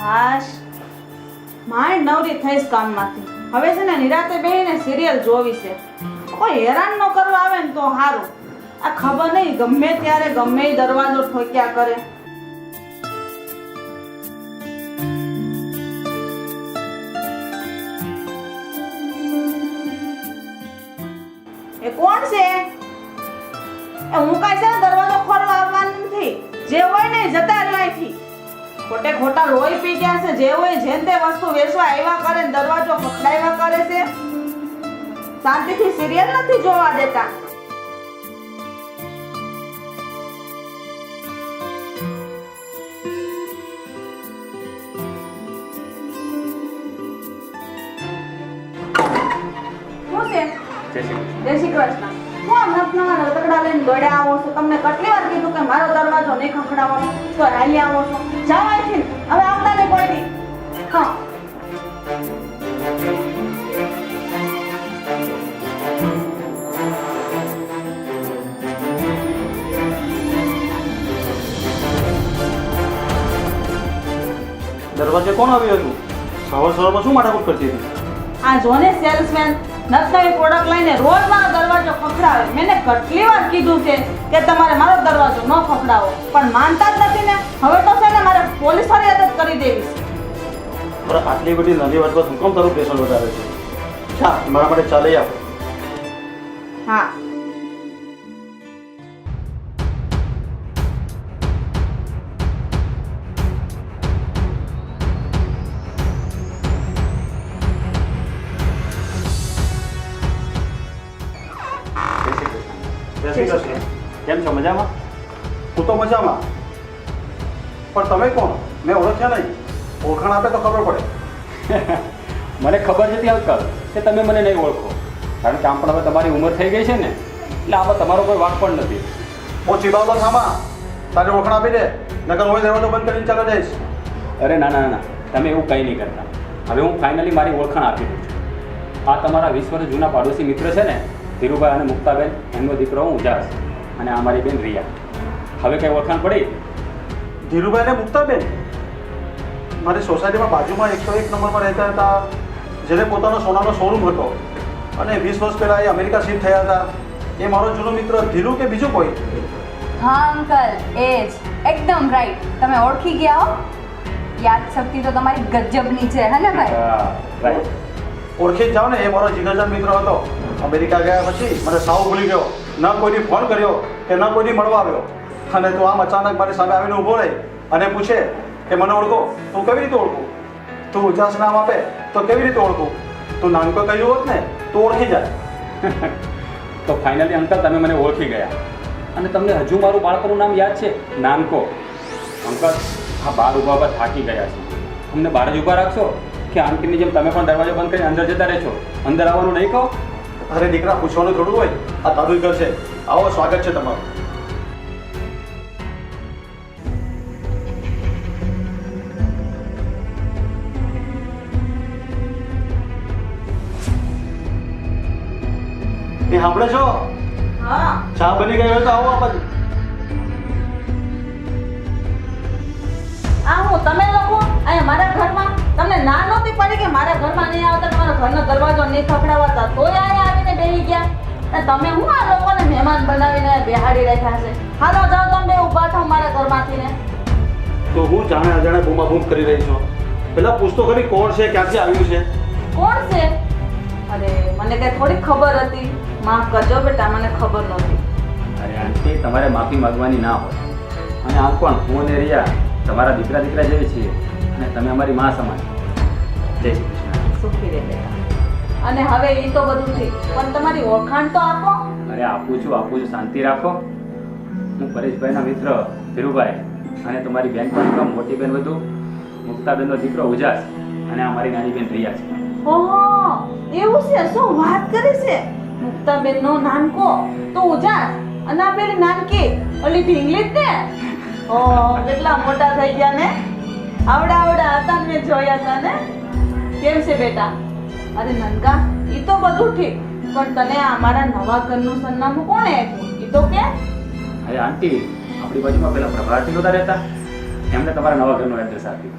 હાશ my નવરી થઈશ કામમાંથી. હવે છે ને નિરાતે બેહીને સિરિયલ જોવી છે. કોઈ હેરાન ન કરવા આવે ને તો સારું. આ ખબર નહીં ગમે ત્યારે ગમે ઈ દરવાજો ઠોક્યા કરે. એ કોણ છે? એ હું કાંઈ છે ને દરવાજો ખોલવા આવવાનું નથી. જે હોય ને જતા રહેવાયથી. ખોટે ખોટા લોહી પી ગયા છે. જે હોય જેન તે વસ્તુ વેચવા આવ્યા કરે ને દરવાજો ખખડાવ્યા કરે છે. શાંતિથી સિરિયલ નથી જોવા દેતા. શું છે? જય શ્રી કૃષ્ણ. હું આમ નતનવા રતકડા લઈને દોડ્યા આવો છો. તમને કેટલી વાર કીધું કે મારો દરવાજો નહીં ખખડાવવાનો, તો હાલી આવો છો. જાઓ અહીંથી. હવે આવતા નહીં કોઈ દી. હા. દરવાજે કોણ આવ્યું હતું? સવારમાં શું માથાકૂટ કરતી હતી? આ જોને સેલ્સમેન નતનવી પ્રોડક્ટ લઈને રોજ મારો દરવાજો ખખડાવે. મેં કેટલી વાર કીધું છે કે તમારે મારો દરવાજો ન ખખડાવો, પણ માનતા જ નથી ને. હવે તો છે ને મારે પોલીસ ફરિયાદ કરી દેવી છે. પણ આટલી બધી નાની વાત પર હું કેમ તારું પ્રેશર વધારે છે? ચા મારા માટે ચા લઈ આવો. હા. જય શ્રી કૃષ્ણ. કેમ છો? મજામાં? હું તો મજામાં. પણ તમે કોણ? મેં ઓળખ્યા નહીં. ઓળખાણ આપે તો ખબર પડે. મને ખબર નથી અંકલ કે તમે મને નહીં ઓળખો, કારણ કે આમ પણ હવે તમારી ઉંમર થઈ ગઈ છે ને, એટલે આમાં તમારો કોઈ વાંક પણ નથી. ઓછી બાબત થામા. તારે ઓળખાણ આપી દે, નકર હું દરવાજો બંધ કરીને ચાલ્યો જઈશ. અરે ના ના ના, તમે એવું કંઈ નહીં કરતા. હવે હું ફાઇનલી મારી ઓળખાણ આપી દઉં છું. આ તમારા 20 વર્ષ જૂના પાડોશી મિત્ર છે ને, ધીરુભાઈ અને મુક્તાબેન, એમનો દીકરો હું ઉજાસ, અને આ મારી બેન રિયા. હવે કંઈ ઓળખાણ પડી? ધીરુભાઈ ને મુક્તાબેન મારી સોસાયટીમાં બાજુમાં 101 નંબરમાં રહેતા હતા, જેને પોતાનો સોનાનો શોરૂમ હતો અને 20 વર્ષ પહેલાં એ અમેરિકા શિફ્ટ થયા હતા. એ મારો જૂનો મિત્ર ધીરુ કે બીજું કોઈ? હા અંકલ, એ જ. એકદમ રાઈટ. તમે ઓળખી ગયા હો. યાદ શક્તિ તો તમારી ગજબની છે, હે ને ભાઈ? હા રાઈટ. ઓળખી જ જાઓ ને. એ મારો જીગરજાન મિત્ર હતો. અમેરિકા ગયા પછી મને સાવ ભૂલી ગયો. ન કોઈની ફોન કર્યો કે ન કોઈની મળવા આવ્યો. અને તું આમ અચાનક મારી સામે આવીને ઊભો રહે અને પૂછે કે મને ઓળખો. તું કેવી રીતે ઓળખું? તું ઉજાસ નામ આપે તો કેવી રીતે ઓળખું? તું નાનકો કહ્યું હોત ને તો ઓળખી જાય. તો ફાઇનલી અંકલ તમે મને ઓળખી ગયા. અને તમને હજુ મારું બાળપણનું નામ યાદ છે? નાનકો. અંકલ, આ બહાર ઊભા ઊભા થાકી ગયા છે. અમને બહાર જ ઊભા રાખશો કે આંટીની જેમ તમે પણ દરવાજો બંધ કરીને અંદર જતા રહેશો? અંદર આવવાનું નહીં કહો? અરે દીકરા, પૂછવાનું થોડું હોય. આ તારું ઘર છે. આવો, સ્વાગત છે તમારું. એ સાંભળે છો? હા. ચા બની ગઈ હોય તો આવો આપણે. આ હું તમે લોકો અહીંયા મારા ઘરમાં તમને ના નહોતી પડી કે મારા ઘરમાં નહીં આવતા, તમારા ઘરનો દરવાજો નહીં ખખડાવતા, તોય અહીંયા આવીને બેસી ગયા. અને તમે હું આ લોકોને મહેમાન બનાવીને બેહાડી રાખ્યા છે? હાલો જાઓ, તમે બે ઊભા થાઓ મારા ઘરમાંથી ને. તો હું જાણે અજાણે બૂમાબૂમ કરી રહી છું. પેલા પૂછતો ખરી કોણ છે, ક્યાંથી આવ્યું છે? કોણ છે? અરે મને કઈ થોડી ખબર હતી. માફ કરજો બેટા, મને ખબર નહોતી. અરે આંટી, તમારે માફી માંગવાની ના હોય. અને આમ પણ હું અને રિયા તમારા દીકરા જેવી છીએ, અને તમે અમારી મા સમાન. જય શ્રી કૃષ્ણ. સુખી રહે બેટા. અને હવે એ તો બધું ઠીક, પણ તમારી ઓળખાણ તો આપો. અરે આપું છું, શાંતિ રાખો. હું પરેશભાઈના મિત્ર ધીરુભાઈ, અને તમારી બેન પણ મોટી બેન વધુ મુક્તાબેનનો દીકરો ઉજાસ, અને અમારી નાની બેન રિયા છે. ઓહો, એવું છે? શું વાત કરી છે? મુક્તાબેનનો નાનકો તો ઉજાસ, અને આ પેલી નાનકી ઓલી ઢીંગલી જ ને. ઓહ, કેટલા મોટા થઈ ગયા ને. આવડા હતા ને, મેં જોયા હતા ને. કેમ છે બેટા? અરે નનકા, ઈ તો બધું ઠીક, પણ તને અમારા નવા ઘરનું સરનામું કોણે આપ્યું? ઈ તો કે. અરે આંટી, આપણી બાજુમાં પેલા પ્રભાતી નહોતા રહેતા, એમને તમારા નવા ઘરનું એડ્રેસ આપ્યું.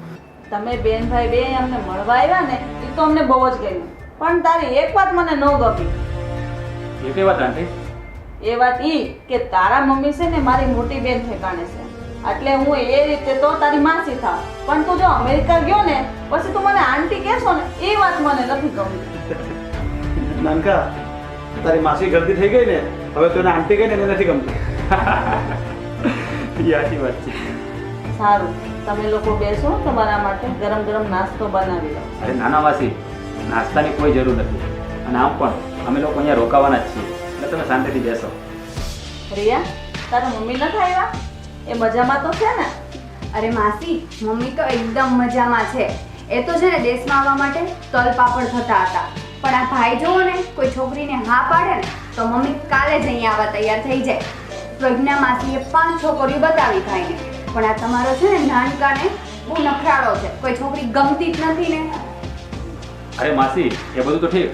તમે બેન ભાઈ બે અમને મળવા આવ્યા ને એ તો અમને બહુ જ ગમ્યું, પણ તારી એક વાત મને ન ગમી. એ કઈ વાત આંટી? એ વાત ઈ કે તારા મમ્મી છે ને મારી મોટી બેન ઠેકાણે છે, એટલે હું એ રીતે તો તારી માસી થાવ, પણ તું જો અમેરિકા ગયો ને પછી તું મને આંટી કહેશો ને એ વાત મને નથી ગમી. નાનકા, તારી માસી ગલતી થઈ ગઈ ને, હવે તું એને આંટી ગઈ ને એને નથી ગમતી. એ સાચી વાત છે. સારું, તમે લોકો બેસો, તમારા માટે ગરમ ગરમ નાસ્તો બનાવી લો. અરે નાના માસી, નાસ્તાની કોઈ જરૂર નથી, અને આમ પણ અમે લોકો અહીંયા રોકાવાના જ છીએ, એટલે તમે શાંતિથી બેસો. રિયા, તારા મમ્મી નથી આવ્યા? એ મજામાં તો છે ને? અરે માસી, મમ્મી તો એકદમ મજામાં છે. એ તો છે ને દેશમાં આવવા માટે તલ પાપડ થતા હતા, પણ આ ભાઈ જોવો ને કોઈ છોકરીને હા પાડે ને તો મમ્મી કાલે જ અહીંયા આવવા તૈયાર થઈ જાય. પ્રજ્ઞા માસીએ 5 છોકરીઓ બતાવી ભાઈને, પણ આ તમારો છે ને નાનકાને બહુ નખરાળો છે, કોઈ છોકરી ગમતી જ નથી ને. અરે માસી, એ બધું તો ઠીક,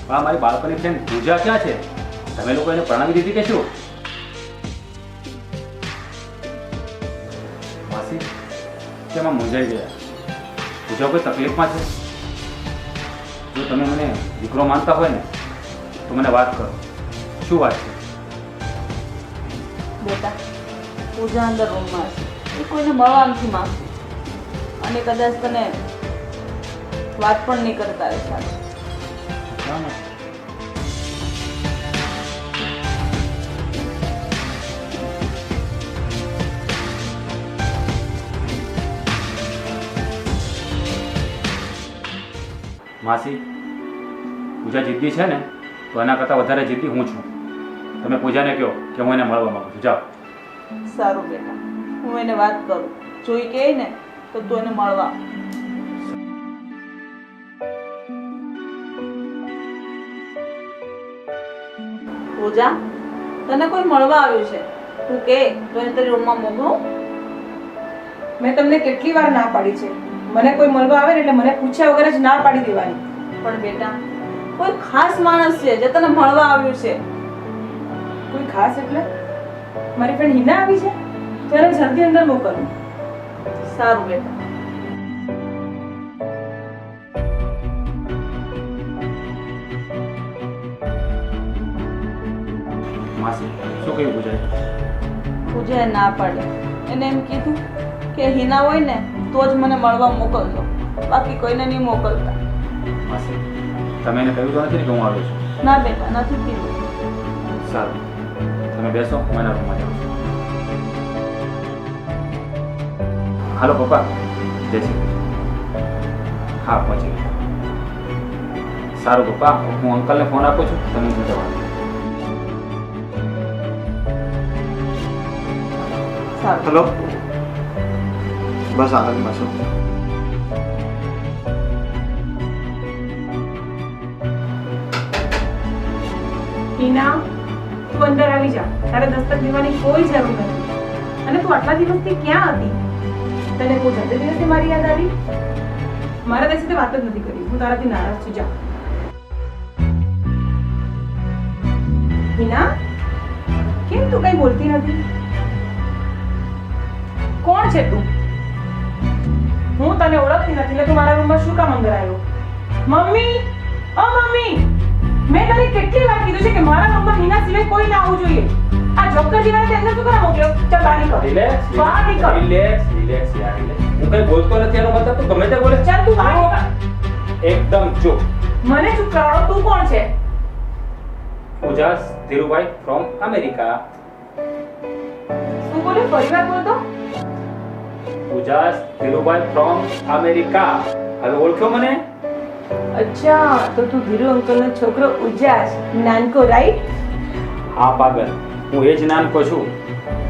પણ આ મારી બાળકોની ફ્રેન્ડ પૂજા ક્યાં છે? તમે લોકો એને પ્રણાવી દીધી કે શું? માસી, કેમ આમ મૂંઝાઈ ગયા? પૂજા કોઈ તકલીફમાં છે? જો તમે મને દીકરો માનતા હોય ને તો મને વાત કરો, શું વાત છે? બેટા, પૂજા અંદર રૂમમાં છે, એ કોઈને મળવા નથી માંગતી, અને કદાચ તને વાત પણ નહીં કરતા એ સાથે. ના, ના. માસી, પૂજા જિદ્દી છે ને તો એના કરતાં વધારે જિદ્દી હું છું. તમે પૂજાને કહો કે હું એને મળવા માંગુ છું. જાઓ. સારું બેટા, હું એને વાત કરું, જોઈ કહે ને તો તું એને મળવા. પૂજા, તને કોઈ મળવા આવ્યું છે, તું કે તો એને તારી રૂમમાં મોકલું? મેં તમને કેટલી વાર ના પાડી છે, મને કોઈ મળવા આવે ને એટલે મને પૂછ્યા વગર જ ના પાડી દેવાની. પણ બેટા, કોઈ ખાસ માણસ છે જે તને મળવા આવ્યું છે. કોઈ ખાસ એટલે મારી ફ્રેન્ડ હિના આવી છે, તો એને જલ્દી અંદર મોકલું. સારું બેટા. માસી, શું કહ્યું પૂજાએ? પૂજાએ ના પાડી, એને એમ કીધું કે હિના હોય ને તો જ મને મળવા મોકલજો, બાકી કોઈને નહીં મોકલતા. માસી, તમે એને કહ્યું તો નથી ને કે હું આવ્યો છું? ના બેટા, નથી કીધું. સારું, તમે બેસો, હું એના રૂમમાં જાઉં છું. હાલો પપ્પા, જય શ્રી કૃષ્ણ. હા, પહોંચી ગયા. સારું પપ્પા, હું અંકલને ફોન આપું છું, તમે જવાનું. સારું. હેલો, બસ આનંદમાં છું. હિના, તું અંદર આવી જા, તારે દસ્તક દેવાની કોઈ જરૂર નથી. અને તું આટલા દિવસથી ક્યાં હતી? તને કોઈ જતે દિવસે મારી યાદ આવી? મારા તારી સાથે વાત જ નથી કરી, હું તારાથી નારાજ છું. જા. હિના, કેમ તું કઈ બોલતી નથી? કોણ છે તું? હું તને ઓળખતી નથી એટલે તું મારા રૂમમાં શું કામ અંદર આવ્યો? મમ્મી, ઓ મમ્મી, મેં તને કેટલી વાર કીધું છે કે મારા રૂમમાં હિના સિવાય કોઈ ના આવવું જોઈએ. આ જોકર જીવાને તે અંદર શું કરવા મોકલ્યો? ચાલ બહાર નીકળ. રિલેક્સ, બહાર નીકળ. રિલેક્સ, રિલેક્સ યાર, રિલેક્સ. હું કઈ બોલતો નથી એનો મતલબ તું ગમે તે બોલે. ચાલ તું બહાર નીકળ. એકદમ ચૂપ. મને ચૂપ કરાવો. તું કોણ છે? પૂજા ધીરુભાઈ ફ્રોમ અમેરિકા. શું બોલ્યો? ફરી વાર બોલ તો. પૂજા ધીરુભાઈ ફ્રોમ અમેરિકા. હવે ઓળખ્યો મને? અચ્છા, તો તું ધીરુ અંકલનો છોકરો ઉજાસ, નાનકો, રાઈટ? હા પાગલ, હું એ જ નાનકો છું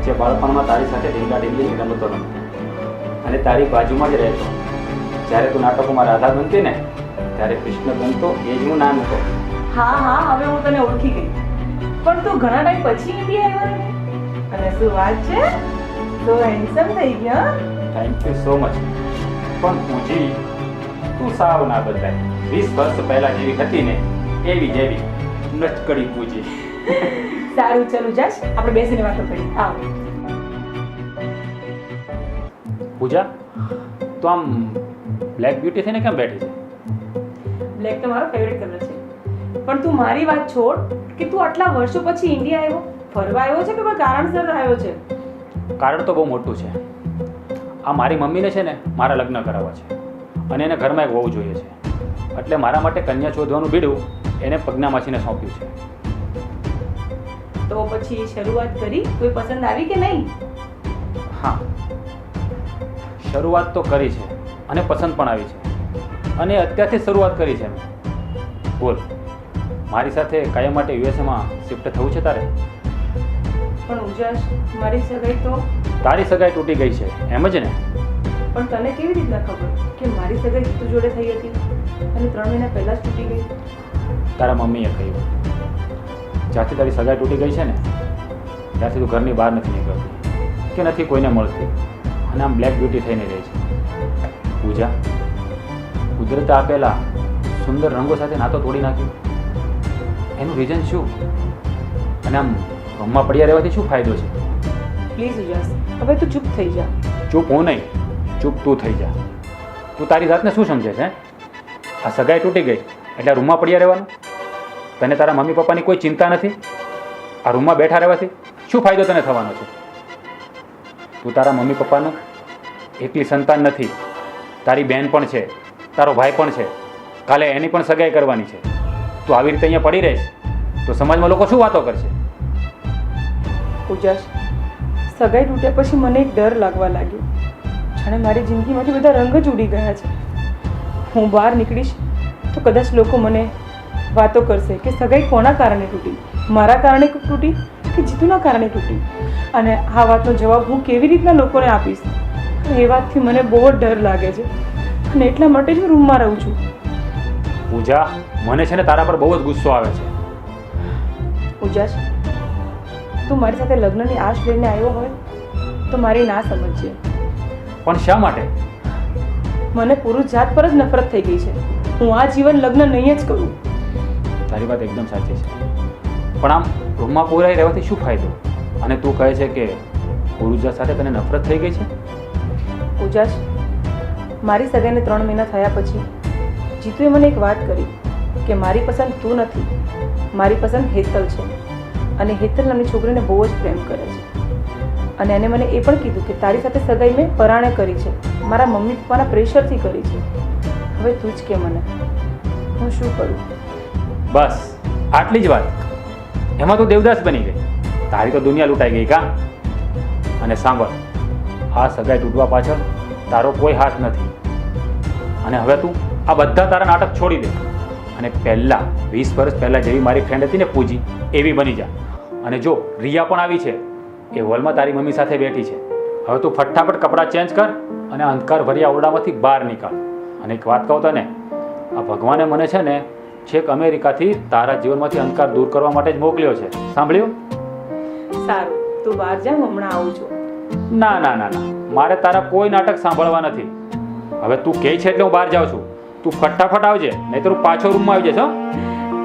જે બાળપણમાં તારી સાથે ઢીંગા ઢીંગલી રમતો રમતો અને તારી બાજુમાં જ રહેતો. જ્યારે તું નાટકોમાં રાધા બનતી ને ત્યારે કૃષ્ણ બનતો, એ જ હું નાનકો. હા હા, હવે હું તને ઓળખી ગઈ. પણ તું ઘણા ટાઈમ પછી ઇન્ડિયા આવ્યો ને? અને શું વાત છે, તો હેન્ડસમ થઈ ગયો. Thank you so much. પણ પૂજી, તું સાવ ના બદલાય. 20 વર્ષ પહેલા જેવી હતી ને એવી જેવી નચકડી પૂજી. સારું, ચલો જશ, આપણે બેસીને વાતો કરીએ. આવ. પૂજા, તો આમ બ્લેક બ્યુટી થઈને કેમ બેઠી છે? બ્લેક તો મારો ફેવરેટ કલર છે. પણ તું મારી વાત છોડ કે તું આટલા વર્ષો પછી ઇન્ડિયા આવ્યો, ફરવા આવ્યો છે કે કોઈ કારણસર આવ્યો છે? કારણ તો બહુ મોટું છે. આ મારી મમ્મીને છે ને મારા લગ્ન કરાવવા છે અને એને ઘરમાં એક વહુ જોઈએ છે. એટલે મારા માટે કન્યા શોધવાનું બીડું એને પગના માછીને સોંપ્યું છે. તો પછી શરૂઆત કરી, કોઈ પસંદ આવી કે નહીં? હા, શરૂઆત તો કરી છે અને પસંદ પણ આવી છે અને અત્યારથી જ શરૂઆત કરી છે મેં. બોલ, મારી સાથે કાયમ માટે યુએસએમાં શિફ્ટ થવું છે તારે? પણ ઉજાસ, મારી સગાઈ તો... તારી સગાઈ તૂટી ગઈ છે એમ જ ને? પણ તને કેવી રીતના ખબર કે મારી સગાઈ જીતુ જોડે થઈ હતી અને 3 મહિના પહેલા જ તૂટી ગઈ? તારા મમ્મીએ કહ્યું. જ્યારથી તારી સગાઈ તૂટી ગઈ છે ને ત્યારથી તું ઘરની બહાર નથી નીકળતી કે નથી કોઈને મળતી અને આમ બ્લેક બ્યુટી થઈને રહે છે. પૂજા, કુદરતે આપેલા સુંદર રંગો સાથે નાતો તોડી નાખ્યો. એનું રીઝન શું? અને આમ રૂમમાં પડ્યા રહેવાથી શું ફાયદો છે? પ્લીઝ ઉજાસ, હવે તું ચૂપ થઈ જા. ચૂપ હું નહીં, ચૂપ તું થઈ જા. તું તારી જાતને શું સમજે છે? આ સગાઈ તૂટી ગઈ એટલે આ રૂમમાં પડ્યા રહેવાનું? તને તારા મમ્મી પપ્પાની કોઈ ચિંતા નથી? આ રૂમમાં બેઠા રહેવાથી શું ફાયદો તને થવાનો છે? તું તારા મમ્મી પપ્પાનું એકલી સંતાન નથી, તારી બહેન પણ છે, તારો ભાઈ પણ છે. કાલે એની પણ સગાઈ કરવાની છે. તું આવી રીતે અહીંયા પડી રહીશ તો સમાજમાં લોકો શું વાતો કરશે? ઉજાસ, સગાઈ તૂટ્યા પછી મને એક ડર લાગવા લાગ્યો. જાણે મારી જિંદગીમાંથી બધા રંગ જ ઉડી ગયા છે. હું બહાર નીકળીશ તો કદાચ લોકો મને વાતો કરશે કે સગાઈ કોના કારણે તૂટી, મારા કારણે તૂટી કે જીતુના કારણે તૂટી. અને આ વાતનો જવાબ હું કેવી રીતના લોકોને આપીશ? એ વાતથી મને બહુ જ ડર લાગે છે અને એટલા માટે જ હું રૂમમાં રહું છું. પૂજા, મને છે ને તારા પર બહુ જ ગુસ્સો આવે છે. ઉજાસ, તું મારી સાથે લગ્નની આશ લઈને આવ્યો હોય તો મારી ના સમજજે. પણ શા માટે? મને પુરુષ જાત પર જ નફરત થઈ ગઈ છે. હું આ જીવન લગ્ન નહીં જ કરું. તારી વાત એકદમ સાચી છે. પણ આમ રૂમમાં પૂરાઈ રહેવાથી શું ફાયદો? અને તું કહે છે કે પુરુષ સાથે તને નફરત થઈ ગઈ છે? ઉજાસ, મારી સગાઈને 3 મહિના થયા પછી જીતુએ મને એક વાત કરી કે મારી પસંદ તું નથી, મારી પસંદ હેતલ છે. અને હેતલ નામની છોકરીને બહુ જ પ્રેમ કરે છે. અને એને મને એ પણ કીધું કે તારી સાથે સગાઈ મેં પરાણે કરી છે, મારા મમ્મી પપ્પાના પ્રેશરથી કરી છે. હવે તું જ કે મને હું શું કરું? બસ આટલી જ વાત? એમાં તું દેવદાસ બની ગઈ? તારી તો દુનિયા લૂંટાઈ ગઈ કા? અને સાંભળ, આ સગાઈ તૂટવા પાછળ તારો કોઈ હાથ નથી. અને હવે તું આ બધા તારા નાટક છોડી દે અને પહેલાં 20 વર્ષ પહેલાં જેવી મારી ફ્રેન્ડ હતી ને પૂજી, એવી બની જા. અને જો રિયા પણ આવી છે, એ હોલમાં તારી મમ્મી સાથે બેઠી છે. હવે તું ફટાફટ કપડાં ચેન્જ કર અને અંધકાર ભર્યા ઓરડામાંથી બહાર નીકળ. અને એક વાત કહું તને, આ ભગવાને મને છે ને છેક અમેરિકાથી તારા જીવનમાંથી અંધકાર દૂર કરવા માટે જ મોકલ્યો છે. સાંભળ્યું? સારું, તું બહાર જા, હું હમણાં આવું છું. ના ના ના ના, મારે તારા કોઈ નાટક સાંભળવા નથી. હવે તું કહે છે એટલે હું બહાર જાઉં છું. તું ફટાફટ આવજે, નહીં તો પાછો રૂમમાં આવી જશે. હો?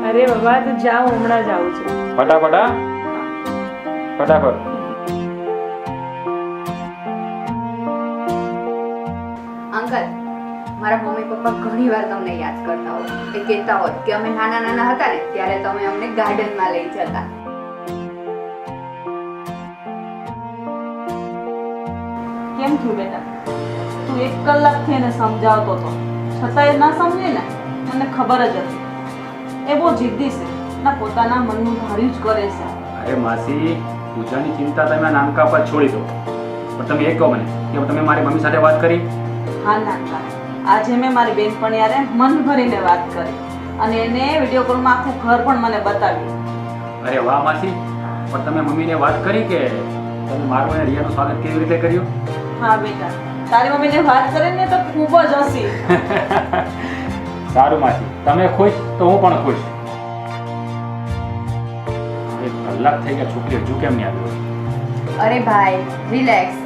અરે બાબા, તું જા, હું હમણાં જ આવું છું. ફટાફટ હા, ફટાફટ. અંકલ, મારા મમ્મી પપ્પા ઘણી વાર તમને યાદ કરતા હોય. એ કહેતા હોત કે અમે નાના નાના હતા ને ત્યારે તમે અમને ગાર્ડનમાં લઈ જતા. કેમ થયું બેટા? તું 1 કલાકથી એને સમજાવતો હતો છતાંય ના સમજે ને? મને ખબર જ હતી એ બહુ જિદ્દી છે ના, પોતાના મનનું ધાર્યું જ કરે છે. અરે માસી, પૂજાની ચિંતા તમે નાનકા પર છોડી દો. પણ તમે એ કહો મને કે તમે મારી મમ્મી સાથે વાત કરી? હા નાનકા, આજે મેં મારી બેનપણી યારે મન ભરીને વાત કરી અને એને વિડીયો કોલમાં આખું ઘર પણ મને બતાવ્યું. અરે વાહ માસી, પણ તમે મમ્મીને વાત કરી કે તમે મારું અને રિયાનું સ્વાગત કેવી રીતે કર્યું? હા બેટા, તારી મમ્મીને વાત કરીને તો ખૂબ જ હસી. સારું માસી, તમે ખુશ તો હું પણ ખુશ. 1 કલાક થઈ ગયા, છોકરી હજુ કેમ નહીં આવી? અરે ભાઈ, રિલેક્સ.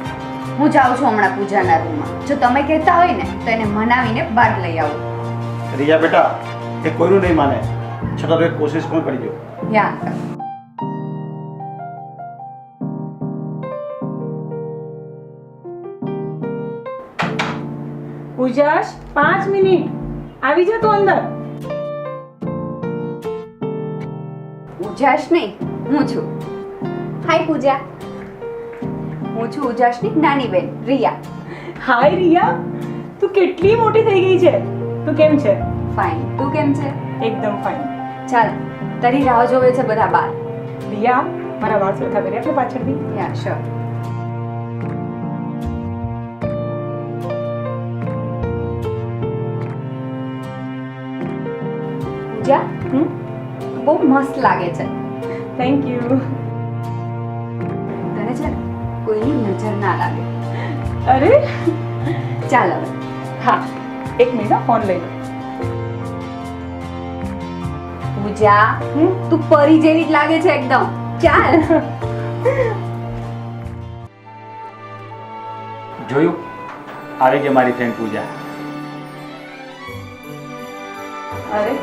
હું જાઉં છું હમણાં પૂજાના રૂમમાં. જો તમે કહેતા હોય ને તો એને મનાવીને બહાર લઈ આવો. રિયા બેટા, એ કોઈનું નહીં માને, છતાં તો એક કોશિશ પણ કરી દો. યા અંકલ. પૂજાશ 5 મિનિટ આવી જા તું અંદર. ઉજાશ નહીં, હું છું. હાય પૂજા, હું છું ઉજાશની નાની બેન રિયા. હાય રિયા, તું કેટલી મોટી થઈ ગઈ છે. તું કેમ છે? ફાઇન, તું કેમ છે? એકદમ ફાઇન. ચાલ, તારી રાહ જોવે છે બધા બાર. રિયા, મારા વાળ સરખા કરી આપણે પાછળથી. યા શ્યોર. પૂજા, બહુ મસ્ત લાગે છે. Thank you. તને છે ને કોઈની નજર ના લાગે. અરે ચાલ હવે. હા, એક મિનિટ ફોન લઈ લો. પૂજા, તું પરી જેવી જ લાગે છે એકદમ. ચાલ. જોયું, આવી ગઈ મારી ફ્રેન્ડ પૂજા. અરે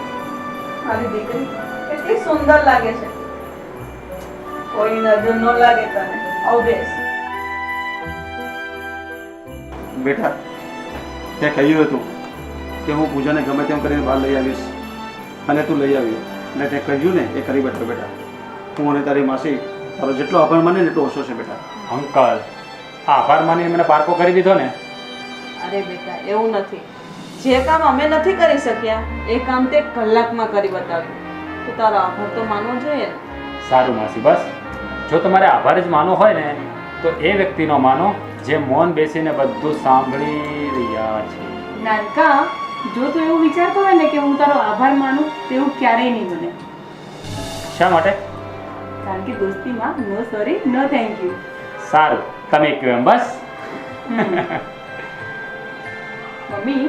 મારી દીકરી કેટલી સુંદર લાગે છે. કોઈ નજર ન લાગે તને. આવ બેસ. બેટા, તે કહ્યું હતું કે હું પૂજાને ગમે તેમ કરીને બહાર લઈ આવીશ, અને તું લઈ આવ્યો. અને તે કહ્યું ને એ કરી બેઠો. બેટા, હું અને તારી માસી તારો જેટલો આભાર માને ને એટલો ઓછો છે. બેટા, અંકલ, આભાર માનીને મને પારકો કરી દીધો ને. અરે બેટા, એવું નથી. જે કામ અમે નથી કરી શક્યા એ કામ તે કલાકમાં કરી બતાવ્યું. તો તારો આભાર તો માનવો જોઈએ ને. સારું માસી, બસ જો તમારે આભાર જ માનો હોય ને તો એ વ્યક્તિનો માનો જે મૌન બેસીને બધું સાંભળી રહ્યા છે. નાનકા, જો તું એવું વિચારતો હોય ને કે હું તારો આભાર માનું, તેવું ક્યારેય નહીં બને. શા માટે? કારણ કે દોસ્તીમાં નો સોરી નો થેન્ક યુ. સારું, તમે કહો એમ. બસ મમ્મી,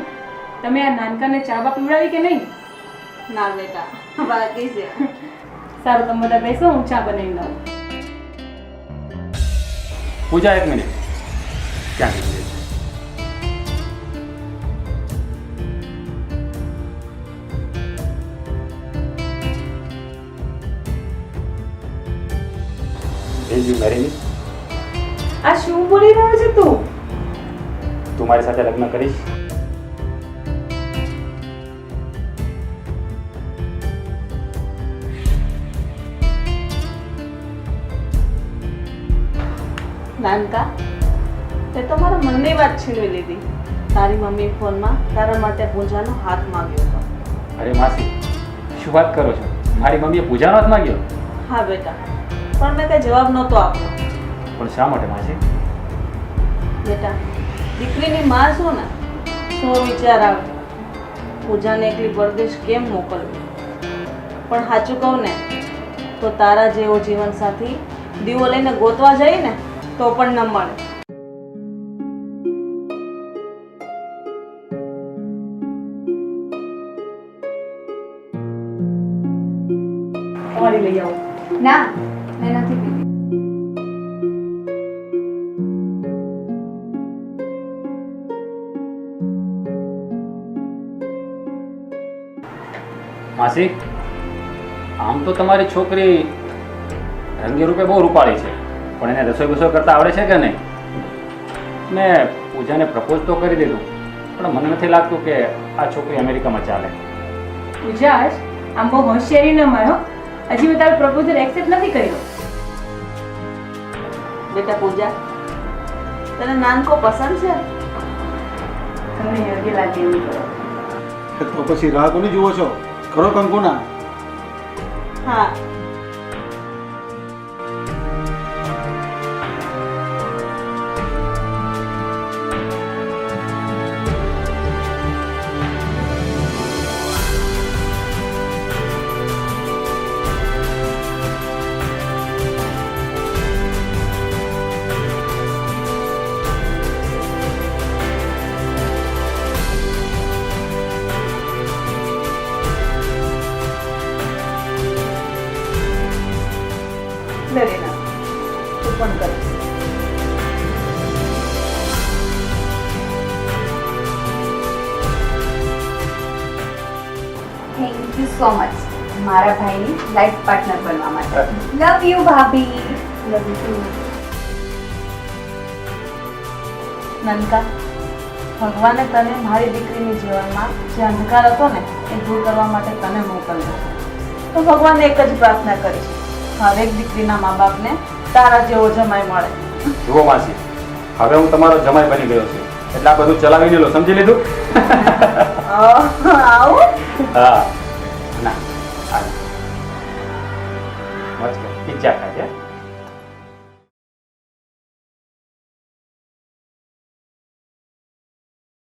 તમે આ નાનકાને ચા બા પીવડાવી કે નહીં? ના બેટા, બાકી છે. સારું, તમે બધા બેસો, હું ચા બનાવી લઉં. પૂજા, એક મિનિટ. ક્યાં ગઈ છે? Will you marry me? આ શું બોલી રહ્યો છે તું? તું મારી સાથે લગ્ન કરીશ? નાનકા, તે તો મારા મનની વાત છીનવી લીધી. તારી મમ્મી ફોનમાં તારા માટે પૂજાનો હાથ માંગ્યો હતો. અરે માસી, શું વાત કરો છો? મારી મમ્મીએ પૂજાનો હાથ માંગ્યો? હા બેટા, પણ મેં કઈ જવાબ નહોતો આપ્યો. પણ શા માટે માસી? બેટા, દીકરીની માં શું ને, શું વિચાર આવે પૂજાને એકલી પરદેશ કેમ મોકલવી. પણ સાચું કહું ને તો તારા જેવો જીવનસાથી દીવો લઈને ગોતવા જઈ ને તો પણ ન મળે. તમારી લઈ આવો. ના, મેં નથી પીધી. માસી, આમ તો તમારી છોકરી રંગે રૂપે બહુ રૂપાળી છે, પણ એને રસોઈ બસોઈ કરતા આવડે છે કે નહીં? મેં પૂજાને પ્રપોઝ તો કરી દીધું, પણ મને નથી લાગતું કે આ છોકરી અમેરિકામાં ચાલે. ઉજાશ, આમ બહુ હોશિયારી ન મારો. હજી મેં તારો પ્રપોઝલ એક્સેપ્ટ નથી કર્યો. બેટા પૂજા, તને નાનકો પસંદ છે? તમને યોગ્ય લાગે એવું કરો. તો પછી રાહ કોની જુઓ છો? ખરો કંકુના? હા. લે રીના, તું પણ કર. થેન્ક યુ સો મચ મારા ભાઈની લાઈફ પાર્ટનર બનવા માટે. લવ યુ ભાભી. નાનકા, ભગવાને તને મારી દીકરીની જીવનમાં જે અંધકાર હતો ને એ દૂર કરવા માટે તને મોકલ્યો. તો ભગવાનને એક જ પ્રાર્થના કરીશ, હરેક દીકરીના મા બાપને તારા જેવો જમાઈ મળે. જુઓ માસી, હવે હું તમારો જમાઈ બની ગયો છું, એટલે આ બધું ચલાવીને લો, સમજી લીધું? આવું હા ના, હાલ. મસ્ત પિઝા ખાય છે.